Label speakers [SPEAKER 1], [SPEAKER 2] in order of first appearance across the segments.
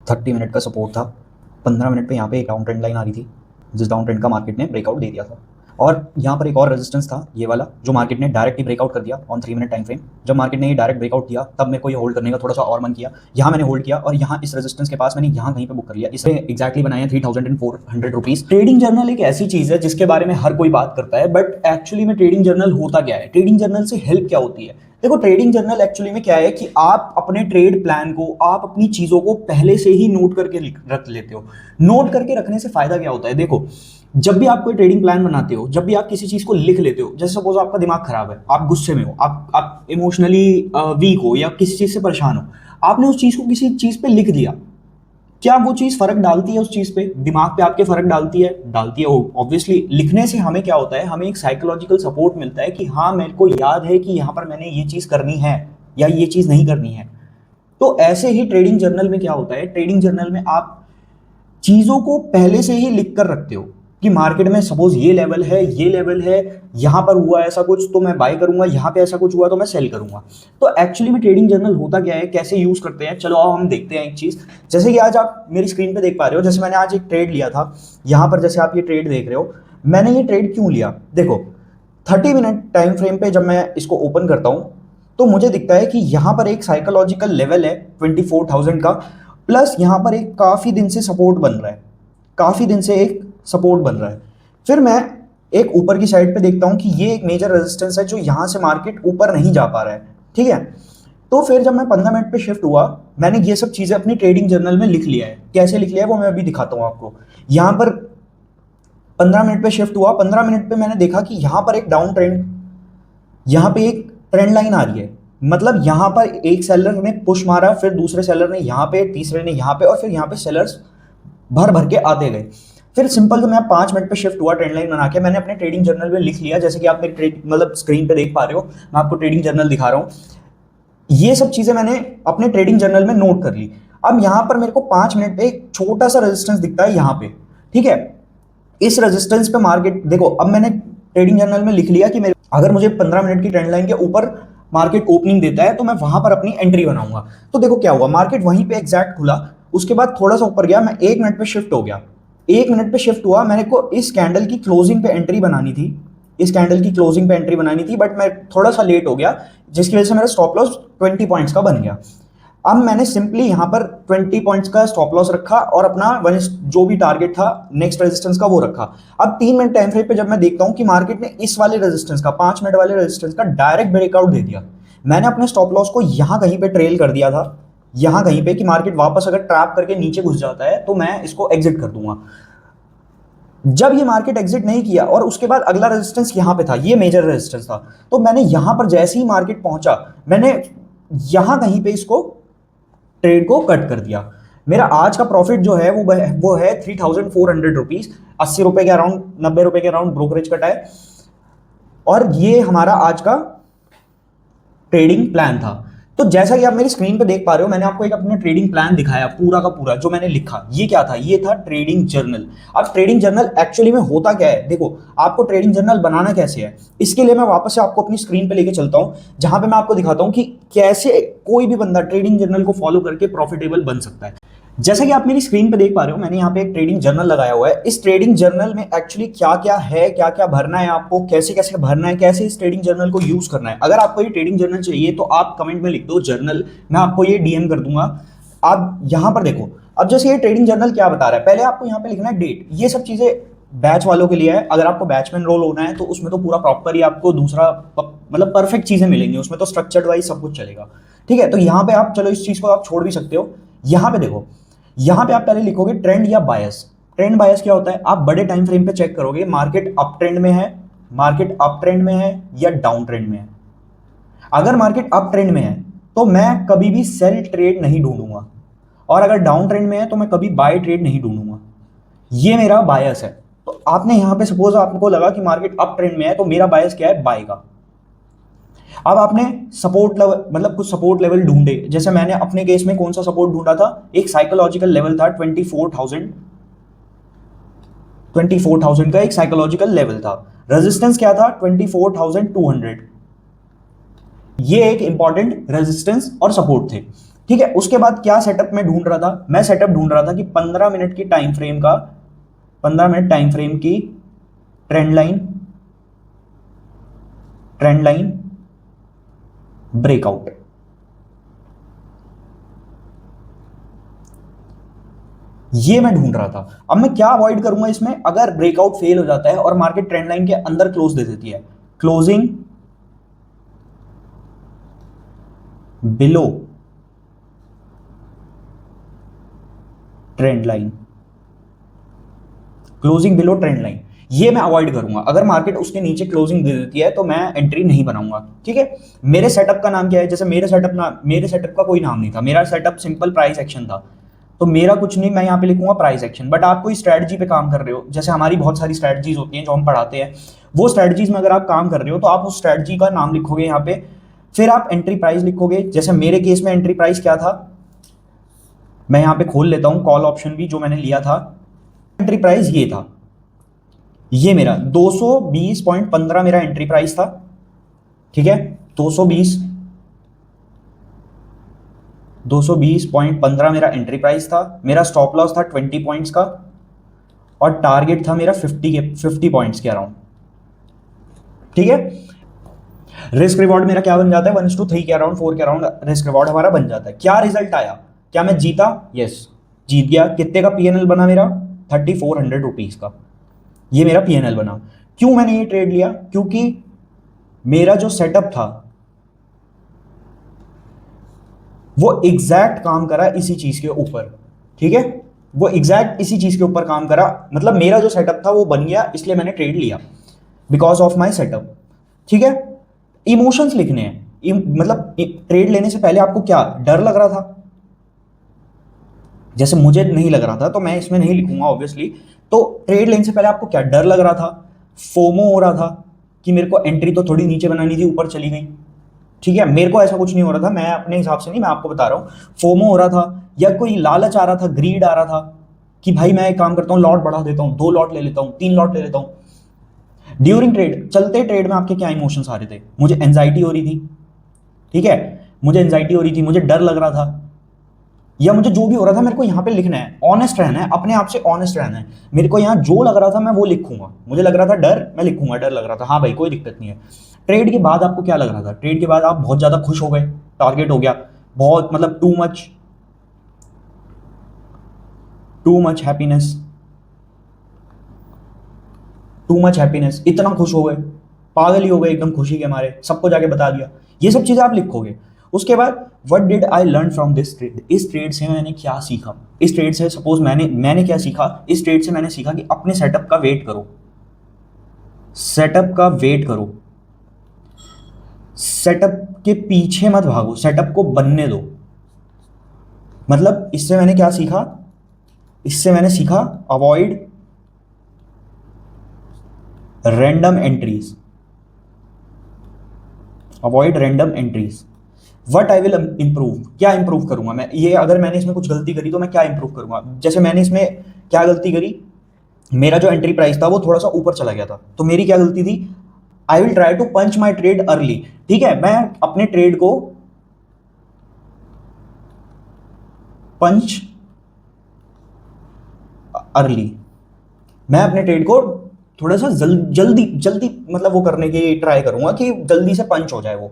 [SPEAKER 1] 30 minute का support था। 15 minute पे यहाँ पे एक डाउन ट्रेंड लाइन आ रही थी, जिस डाउन ट्रेंड का मार्केट ने ब्रेकआउट दे दिया था। और यहाँ पर एक और रेजिस्टेंस था, ये वाला, जो मार्केट ने डायरेक्टली ब्रेकआउट कर दिया ऑन 3 मिनट टाइम फ्रेम। जब मार्केट ने ये डायरेक्ट ब्रेकआउट किया तब मेरे को ये होल्ड करने का थोड़ा सा और मन किया। यहाँ मैंने होल्ड किया और यहाँ इस रेजिस्टेंस के पास मैंने यहाँ कहीं पे बुक कर लिया। इसे एक्जैक्टली बनाया 3400 रुपीज। ट्रेडिंग जर्नल एक ऐसी चीज है जिसके बारे में हर कोई बात करता है, बट एक्चुअली में ट्रेडिंग जर्नल होता क्या है, ट्रेडिंग जर्नल से हेल्प क्या होती है। देखो, ट्रेडिंग जर्नल एक्चुअली में क्या है कि आप अपने ट्रेड प्लान को, आप अपनी चीजों को पहले से ही नोट करके रख लेते हो। नोट करके रखने से फायदा क्या होता है, देखो, जब भी आप कोई ट्रेडिंग प्लान बनाते हो, जब भी आप किसी चीज को लिख लेते हो, जैसे सपोज आपका दिमाग खराब है, आप गुस्से में हो, आप इमोशनली वीक हो या किसी चीज से परेशान हो, आपने उस चीज को किसी चीज पे लिख दिया, क्या वो चीज फर्क डालती है उस चीज पे, दिमाग पे आपके फर्क डालती है? डालती है ऑब्वियसली। लिखने से हमें क्या होता है, हमें एक साइकोलॉजिकल सपोर्ट मिलता है कि हाँ, मेरे को याद है कि यहाँ पर मैंने ये चीज करनी है या ये चीज नहीं करनी है। तो ऐसे ही ट्रेडिंग जर्नल में क्या होता है, ट्रेडिंग जर्नल में आप चीजों को पहले से ही लिख कर रखते हो कि मार्केट में सपोज ये लेवल है, ये लेवल है, यहां पर हुआ ऐसा कुछ तो मैं बाय करूंगा, यहां पे ऐसा कुछ हुआ तो मैं सेल करूंगा। तो एक्चुअली में ट्रेडिंग जर्नल होता क्या है, कैसे यूज करते हैं, चलो आओ हम देखते हैं एक चीज। जैसे कि आज आप मेरी स्क्रीन पे देख पा रहे हो, जैसे मैंने आज एक ट्रेड लिया था, यहां पर जैसे आप ये ट्रेड देख रहे हो, मैंने ये ट्रेड क्यों लिया, देखो 30 मिनट टाइम फ्रेम पे जब मैं इसको ओपन करता हूं तो मुझे दिखता है कि यहां पर एक साइकोलॉजिकल लेवल है 24,000 का, प्लस यहां पर एक काफी दिन से सपोर्ट बन रहा है, काफी दिन से एक सपोर्ट बन रहा है। फिर मैं एक ऊपर की साइड पे देखता हूं कि ये एक मेजर रेजिस्टेंस है जो यहां से मार्केट ऊपर नहीं जा पा रहा है, ठीक है। तो फिर जब मैं 15 मिनट पे शिफ्ट हुआ, मैंने ये सब चीजें अपनी ट्रेडिंग जर्नल में लिख लिया है। कैसे लिख लिया है वो मैं अभी दिखाता हूं आपको। यहां पर 15 मिनट पे शिफ्ट हुआ, 15 मिनट पे मैंने देखा कि यहां पर एक डाउन ट्रेंड, यहां पे एक ट्रेंड लाइन आ रही है, मतलब यहां पर एक सेलर ने पुश मारा, फिर दूसरे सेलर ने यहां पे, तीसरे ने यहां पे, और फिर यहां पे सेलर्स भर भर के आते गए। फिर सिंपल, तो मैं 5 मिनट पे शिफ्ट हुआ, ट्रेंड लाइन बना के मैंने अपने ट्रेडिंग जर्नल में लिख लिया, जैसे कि आप मेरी ट्रेड मतलब स्क्रीन पे देख पा रहे हो, मैं आपको ट्रेडिंग जर्नल दिखा रहा हूं। ये सब चीजें मैंने अपने ट्रेडिंग जर्नल में नोट कर ली। अब यहां पर मेरे को 5 मिनट पे एक छोटा सा रेजिस्टेंस दिखता है यहां पे, ठीक है। इस रेजिस्टेंस पे मार्केट देखो, अब मैंने ट्रेडिंग जर्नल में लिख लिया कि मेरे अगर मुझे 15 मिनट की ट्रेंड लाइन के ऊपर मार्केट ओपनिंग देता है तो मैं वहां पर अपनी एंट्री बनाऊंगा। तो देखो क्या हुआ, मार्केट वहीं पे एग्जैक्ट खुला, उसके बाद थोड़ा सा ऊपर गया, मैं 1 मिनट पे शिफ्ट हो गया। 1 मिनट पे शिफ्ट हुआ, मैंने को इस कैंडल की क्लोजिंग पे एंट्री बनानी थी, इस कैंडल की क्लोजिंग पे एंट्री बनानी थी, बट मैं थोड़ा सा लेट हो गया, जिसकी वजह से मेरा स्टॉप लॉस 20 पॉइंट्स का बन गया। अब मैंने सिंपली यहां पर 20 पॉइंट्स का स्टॉप लॉस रखा और अपना जो भी टारगेट था नेक्स्ट रेजिस्टेंस का वो रखा। अब 3 मिनट टाइम फ्रेम पे जब मैं देखता हूं कि मार्केट ने इस वाले रेजिस्टेंस का, 5 मिनट वाले रेजिस्टेंस का डायरेक्ट ब्रेकआउट दे दिया, मैंने अपने स्टॉप लॉस को यहां कहीं पे ट्रेल कर दिया था, यहां कहीं पे, कि मार्केट वापस अगर ट्रैप करके नीचे घुस जाता है तो मैं इसको एग्जिट कर दूंगा। जब ये मार्केट एग्जिट नहीं किया और उसके बाद अगला रेजिस्टेंस यहां पे था, ये मेजर रेजिस्टेंस था, तो मैंने यहां पर जैसे ही मार्केट पहुंचा, मैंने यहां कहीं पे इसको ट्रेड को कट कर दिया। मेरा आज का प्रॉफिट जो है वो है 3400 रुपीज, 80 रुपए के अराउंड, 90 रुपए के अराउंड ब्रोकरेज कटा है। और ये हमारा आज का ट्रेडिंग प्लान था। तो जैसा कि आप मेरी स्क्रीन पे देख पा रहे हो, मैंने आपको एक अपना ट्रेडिंग प्लान दिखाया पूरा का पूरा, जो मैंने लिखा, ये क्या था, ये था ट्रेडिंग जर्नल। अब ट्रेडिंग जर्नल एक्चुअली में होता क्या है, देखो आपको ट्रेडिंग जर्नल बनाना कैसे है, इसके लिए मैं वापस से आपको अपनी स्क्रीन पे लेके चलता हूं, जहां पे मैं आपको दिखाता हूं कि कैसे कोई भी बंदा ट्रेडिंग जर्नल को फॉलो करके प्रॉफिटेबल बन सकता है। जैसा कि आप मेरी स्क्रीन पे देख पा रहे हो, मैंने यहाँ पे एक ट्रेडिंग जर्नल लगाया हुआ है। इस ट्रेडिंग जर्नल में एक्चुअली क्या क्या है, क्या क्या भरना है आपको, कैसे कैसे भरना है, कैसे इस ट्रेडिंग जर्नल को यूज करना है। अगर आपको ये ट्रेडिंग जर्नल चाहिए तो आप कमेंट में लिख दो जर्नल, मैं आपको ये डीएम कर दूंगा। आप यहाँ पर देखो, अब जैसे ये ट्रेडिंग जर्नल क्या बता रहा है, पहले आपको यहाँ पे लिखना है डेट। ये सब चीजें बैच वालों के लिए है, अगर आपको बैच में एनरोल होना है तो उसमें तो पूरा प्रॉपर ही आपको दूसरा मतलब परफेक्ट चीजें मिलेंगी, उसमें तो स्ट्रक्चर्ड वाइज सब कुछ चलेगा, ठीक है। तो यहाँ पे आप चलो इस चीज को आप छोड़ भी सकते हो। यहाँ पे देखो, यहां पे आप पहले लिखोगे ट्रेंड या बायस। ट्रेंड बायस क्या होता है, आप बड़े टाइम फ्रेम पे चेक करोगे मार्केट अप ट्रेंड में है, मार्केट अप ट्रेंड में है या डाउन ट्रेंड में है। अगर मार्केट अप ट्रेंड में है तो मैं कभी भी सेल ट्रेड नहीं ढूंढूंगा, और अगर डाउन ट्रेंड में है तो मैं कभी बाय ट्रेड नहीं ढूंढूंगा। ये मेरा बायस है। तो आपने यहां पे सपोज आपको लगा कि मार्केट अप ट्रेंड में है, तो मेरा बायस क्या है, बाय का। अब आपने सपोर्ट लेवल मतलब कुछ सपोर्ट लेवल ढूंढे, जैसे मैंने अपने केस में कौन सा सपोर्ट ढूंढा था, एक साइकोलॉजिकल लेवल था 24,000 का एक साइकोलॉजिकल लेवल था। रेजिस्टेंस क्या था, 24,200। ये एक इंपॉर्टेंट रेजिस्टेंस और सपोर्ट थे। ठीक है, उसके बाद क्या सेटअप मैं ढूंढ रहा था, मैं सेटअप ढूंढ रहा था कि 15 मिनट की टाइम फ्रेम का, 15 मिनट टाइम फ्रेम की trend line, trend line breakout. ये मैं ढूंढ रहा था। अब मैं क्या अवॉइड करूंगा इसमें, अगर ब्रेकआउट फेल हो जाता है और मार्केट ट्रेंड लाइन के अंदर क्लोज दे देती है, closing below trend line, closing below trend line, ये मैं अवॉइड करूंगा। अगर मार्केट उसके नीचे क्लोजिंग दे देती है तो मैं एंट्री नहीं बनाऊंगा। ठीक है, मेरे सेटअप का नाम क्या है, जैसे मेरे सेटअप का कोई नाम नहीं था, मेरा सेटअप सिंपल प्राइस एक्शन था। तो मेरा कुछ नहीं, मैं यहाँ पे लिखूंगा प्राइस एक्शन। बट आप कोई स्ट्रैटेजी पे काम कर रहे हो, जैसे हमारी बहुत सारी स्ट्रैटेजीज होती हैं जो हम पढ़ाते हैं, वो स्ट्रैटेजीज में अगर आप काम कर रहे हो तो आप उस स्ट्रैटेजी का नाम लिखोगे यहाँ पे, फिर आप एंट्री प्राइस लिखोगे। जैसे मेरे केस में एंट्री प्राइस क्या था, मैं यहाँ पे खोल लेता हूँ कॉल ऑप्शन भी जो मैंने लिया था। एंट्री प्राइस ये था, ये मेरा 220.15 मेरा एंट्री प्राइस था। ठीक है, 220.15 मेरा एंट्री प्राइस था। मेरा स्टॉप लॉस था 20 पॉइंट्स का और टारगेट था मेरा 50 पॉइंट्स के अराउंड। ठीक है, रिस्क रिवॉर्ड मेरा क्या बन जाता है, 1:3 के अराउंड, 4 के अराउंड रिस्क रिवॉर्ड हमारा बन जाता है। क्या रिजल्ट आया, क्या मैं जीता, यस जीत गया। कितने का पीएनएल बना मेरा, 3400 रुपीज का, ये मेरा पीएनएल बना। क्यों मैंने ये ट्रेड लिया, क्योंकि मेरा जो सेटअप था वो एग्जैक्ट काम करा इसी चीज के ऊपर। ठीक है, वो एग्जैक्ट इसी चीज के ऊपर काम करा, मतलब मेरा जो सेटअप था वो बन गया, इसलिए मैंने ट्रेड लिया, बिकॉज ऑफ माई सेटअप। ठीक है, इमोशंस लिखने हैं, मतलब ट्रेड लेने से पहले आपको क्या डर लग रहा था, जैसे मुझे नहीं लग रहा था तो मैं इसमें नहीं लिखूंगा ऑब्वियसली। तो ट्रेड लेने से पहले आपको क्या डर लग रहा था, फोमो हो रहा था कि मेरे को एंट्री तो थोड़ी नीचे बनानी थी, ऊपर चली गई। ठीक है, मेरे को ऐसा कुछ नहीं हो रहा था, मैं अपने हिसाब से नहीं, मैं आपको बता रहा हूँ। फोमो हो रहा था या कोई लालच आ रहा था, ग्रीड आ रहा था कि भाई मैं एक काम करता हूँ, लॉट बढ़ा देता हूँ, 2 लॉट ले लेता हूँ, 3 लॉट ले लेता हूँ। ड्यूरिंग ट्रेड, चलते ट्रेड में आपके क्या इमोशंस आ रहे थे, मुझे एंजाइटी हो रही थी। ठीक है, मुझे एंजाइटी हो रही थी, मुझे डर लग रहा था, या मुझे जो भी हो रहा था मेरे को यहाँ पे लिखना है, ऑनेस्ट रहना है, अपने आप से ऑनेस्ट रहना है। मेरे को यहाँ जो लग रहा था मैं वो लिखूंगा। मुझे लग रहा था डर, मैं लिखूंगा डर लग रहा था, हाँ भाई कोई दिक्कत नहीं है। ट्रेड के बाद आपको क्या लग रहा था, ट्रेड के बाद आप बहुत ज्यादा खुश हो गए, टारगेट हो गया बहुत, मतलब too much happiness, too much happiness, इतना खुश हो गए, पागल ही हो गए एकदम खुशी के मारे, सबको जाके बता दिया। ये सब चीजें आप लिखोगे। उसके बाद what did I learn from this trade, इस ट्रेड से मैंने क्या सीखा। इस ट्रेड से सपोज मैंने क्या सीखा, इस ट्रेड से मैंने सीखा कि अपने सेटअप का वेट करो, सेटअप का वेट करो, सेटअप के पीछे मत भागो, सेटअप को बनने दो। मतलब इससे मैंने क्या सीखा, इससे मैंने सीखा avoid random entries, avoid random entries. What I will improve, क्या इंप्रूव करूंगा मैं, ये अगर मैंने इसमें कुछ गलती करी तो मैं क्या इंप्रूव करूंगा। जैसे मैंने इसमें क्या गलती करी, मेरा जो एंट्री प्राइस था वो थोड़ा सा ऊपर चला गया था, तो मेरी क्या गलती थी, I will try to punch my trade early. ठीक है, मैं अपने ट्रेड को पंच अर्ली, मैं अपने ट्रेड को थोड़ा सा जल्दी जल्दी मतलब वो करने की ट्राई करूंगा कि जल्दी से पंच हो जाए वो।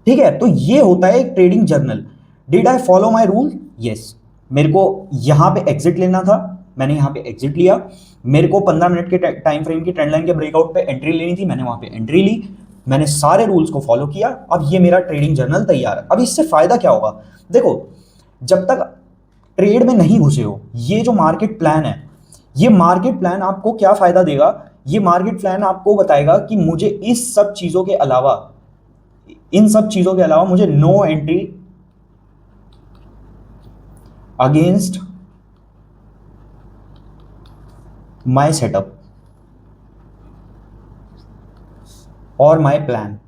[SPEAKER 1] ठीक है, तो ये होता है एक trading journal. Did I follow my rule, yes. मेरे को यहां पे एग्जिट लेना था, मैंने यहां पे एग्जिट लिया। मेरे को 15 मिनट के टाइम फ्रेम की ट्रेंड लाइन के ब्रेकआउट पे एंट्री लेनी थी, मैंने वहां पे एंट्री ली। मैंने सारे रूल्स को फॉलो किया, अब ये मेरा ट्रेडिंग जर्नल तैयार है। अब इससे फायदा क्या होगा, देखो जब तक ट्रेड में नहीं घुसे हो, ये जो मार्केट प्लान है, ये मार्केट प्लान आपको क्या फायदा देगा, ये मार्केट प्लान आपको बताएगा कि मुझे इस सब चीजों के अलावा, इन सब चीजों के अलावा मुझे no entry against my setup और माय प्लान।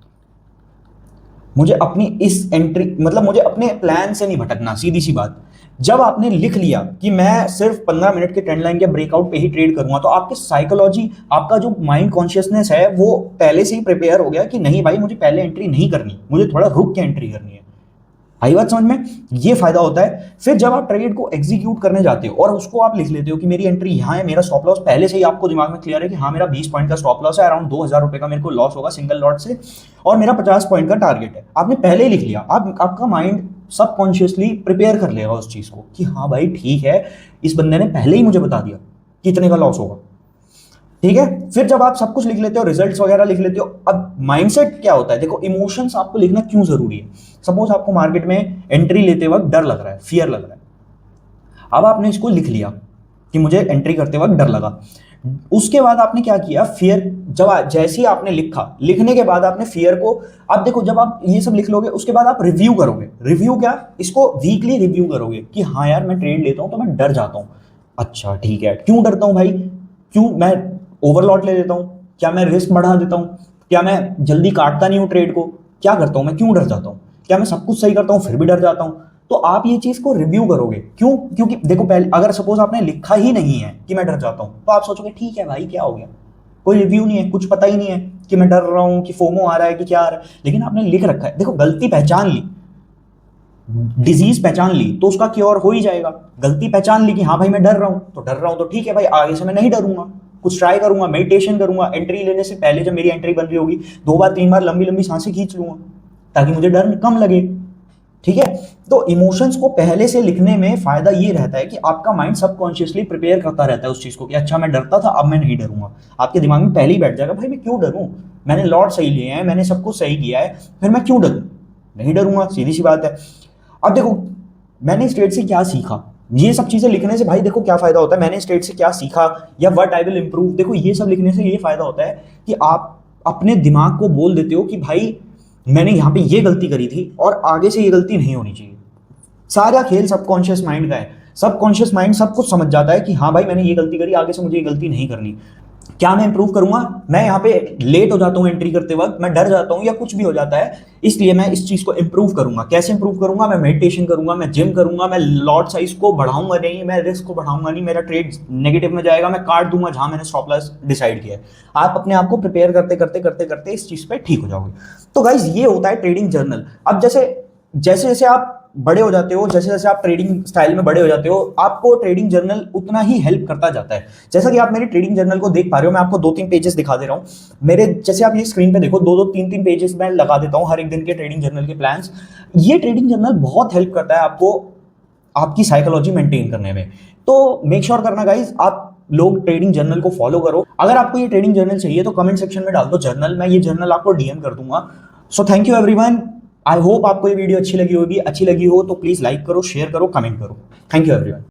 [SPEAKER 1] मुझे अपनी इस एंट्री, मतलब मुझे अपने प्लान से नहीं भटकना, सीधी सी बात। जब आपने लिख लिया कि मैं सिर्फ 15 मिनट के ट्रेंड लाइन के ब्रेकआउट पे ही ट्रेड करूंगा, तो आपके साइकोलॉजी, आपका जो माइंड कॉन्शियसनेस है वो पहले से ही प्रिपेयर हो गया कि नहीं भाई मुझे पहले एंट्री नहीं करनी, मुझे थोड़ा रुक के एंट्री करनी है। आई बात समझ में? ये फायदा होता है। फिर जब आप ट्रेड को एग्जीक्यूट करने जाते हो और उसको आप लिख लेते हो कि मेरी एंट्री यहाँ है, मेरा स्टॉप लॉस पहले से ही आपको दिमाग में क्लियर है कि हाँ मेरा 20 पॉइंट का स्टॉप लॉस है, अराउंड 2000 रुपए का मेरे को लॉस होगा सिंगल लॉट से, और मेरा 50 पॉइंट का टारगेट है, आपने पहले ही लिख लिया। आपका माइंड सबकॉन्शियसली प्रिपेयर कर लेगा उस चीज को कि हाँ भाई ठीक है, इस बंदे ने पहले ही मुझे बता दिया कितने का लॉस होगा। ठीक है, फिर जब आप सब कुछ लिख लेते हो, रिजल्ट्स वगैरह लिख लेते हो, अब माइंडसेट क्या होता है, देखो इमोशंस आपको लिखना क्यों जरूरी है। सपोज आपको मार्केट में एंट्री लेते वक्त डर लग रहा है, फियर लग रहा है, अब आपने इसको लिख लिया कि मुझे एंट्री करते वक्त डर लगा। उसके बाद आपने क्या किया, फियर जब जैसे ही आपने लिखा, लिखने के बाद आपने फियर को, अब देखो जब आप ये सब लिख लोगे उसके बाद आप रिव्यू करोगे। रिव्यू क्या, इसको वीकली रिव्यू करोगे कि हाँ यार मैं ट्रेड लेता हूं तो मैं डर जाता हूं। अच्छा ठीक है, क्यों डरता हूं भाई, क्यों मैं ओवरलॉट ले लेता हूं, क्या मैं रिस्क बढ़ा देता हूं, क्या मैं जल्दी काटता नहीं हूं ट्रेड को, क्या करता हूं मैं, क्यों डर जाता हूं, क्या मैं सब कुछ सही करता हूं फिर भी डर जाता हूं। तो आप ये चीज को रिव्यू करोगे, क्यों, क्योंकि देखो पहले अगर सपोज आपने लिखा ही नहीं है कि मैं डर जाता हूं, तो आप सोचोगे ठीक है भाई क्या हो गया, कोई रिव्यू नहीं है, कुछ पता ही नहीं है कि मैं डर रहा हूं, कि फोमो आ रहा है, कि क्या आ रहा है। लेकिन आपने लिख रखा है, देखो गलती पहचान ली, डिजीज पहचान ली तो उसका क्योर हो ही जाएगा। गलती पहचान ली कि हाँ भाई मैं डर रहा हूं, तो डर रहा हूं तो ठीक है भाई, आगे से मैं नहीं डरूंगा, कुछ ट्राई करूंगा, मेडिटेशन करूंगा, एंट्री लेने से पहले जब मेरी एंट्री बन रही होगी 2 बार 3 बार लंबी लंबी सांसें खींच लूंगा ताकि मुझे डर कम लगे। ठीक है, तो इमोशंस को पहले से लिखने में फायदा ये रहता है कि आपका माइंड सबकॉन्शियसली प्रिपेयर करता रहता है उस चीज को कि अच्छा मैं डरता था अब मैं नहीं डरूंगा। आपके दिमाग में पहले ही बैठ जाएगा भाई मैं क्यों डरूं, मैंने लॉट सही लिए हैं, मैंने सब कुछ सही किया है, फिर मैं क्यों डरूं, नहीं डरूंगा, सीधी सी बात है। अब देखो मैंने इस ट्रेड से क्या सीखा, ये सब चीजें लिखने से भाई देखो क्या फायदा होता है, मैंने इस ट्रेड से क्या सीखा या व्हाट आई विल इंप्रूव, देखो ये सब लिखने से ये फायदा होता है कि आप अपने दिमाग को बोल देते हो कि भाई मैंने यहाँ पे ये गलती करी थी और आगे से ये गलती नहीं होनी चाहिए। सारा खेल सबकॉन्शियस माइंड का है, सबकॉन्शियस माइंड सब कुछ समझ जाता है कि हाँ भाई मैंने ये गलती करी, आगे से मुझे ये गलती नहीं करनी। क्या मैं इंप्रूव करूंगा, मैं यहाँ पे लेट हो जाता हूँ एंट्री करते वक्त, मैं डर जाता हूँ या कुछ भी हो जाता है, इसलिए मैं इस चीज को इंप्रूव करूंगा। कैसे इंप्रूव करूंगा, मैं मेडिटेशन करूंगा, मैं जिम करूंगा, मैं लॉट साइज को बढ़ाऊंगा नहीं, मैं रिस्क को बढ़ाऊंगा नहीं, मेरा ट्रेड नेगेटिव में जाएगा, मैं काट दूंगा जहां मैंने स्टॉप लॉस डिसाइड किया है। आप अपने आप को प्रिपेयर करते करते करते करते इस चीज पे ठीक हो जाओगे। तो गाइज ये होता है ट्रेडिंग जर्नल। अब जैसे जैसे जैसे आप बड़े हो जाते हो, जैसे जैसे आप ट्रेडिंग स्टाइल में बड़े हो जाते हो, आपको ट्रेडिंग जर्नल उतना ही हेल्प करता जाता है। जैसा कि आप मेरी ट्रेडिंग जर्नल को देख पा रहे हो, मैं आपको 2-3 पेजेस दिखा दे रहा हूं मेरे, जैसे आप ये स्क्रीन पे देखो 2-2 3-3 पेजेस मैं लगा देता हूं हर एक दिन के ट्रेडिंग जर्नल के प्लान्स। ये ट्रेडिंग जर्नल बहुत हेल्प करता है आपको आपकी साइकोलॉजी मेंटेन करने में। तो मेक श्योर करना गाइज आप लोग ट्रेडिंग जर्नल को फॉलो करो। अगर आपको ये ट्रेडिंग जर्नल चाहिए तो कमेंट सेक्शन में डाल दो जर्नल, मैं ये जर्नल आपको डीएम कर दूंगा। So thank you everyone, I hope आपको ये वीडियो अच्छी लगी होगी, अच्छी लगी हो तो प्लीज लाइक करो, शेयर करो, कमेंट करो। Thank you everyone.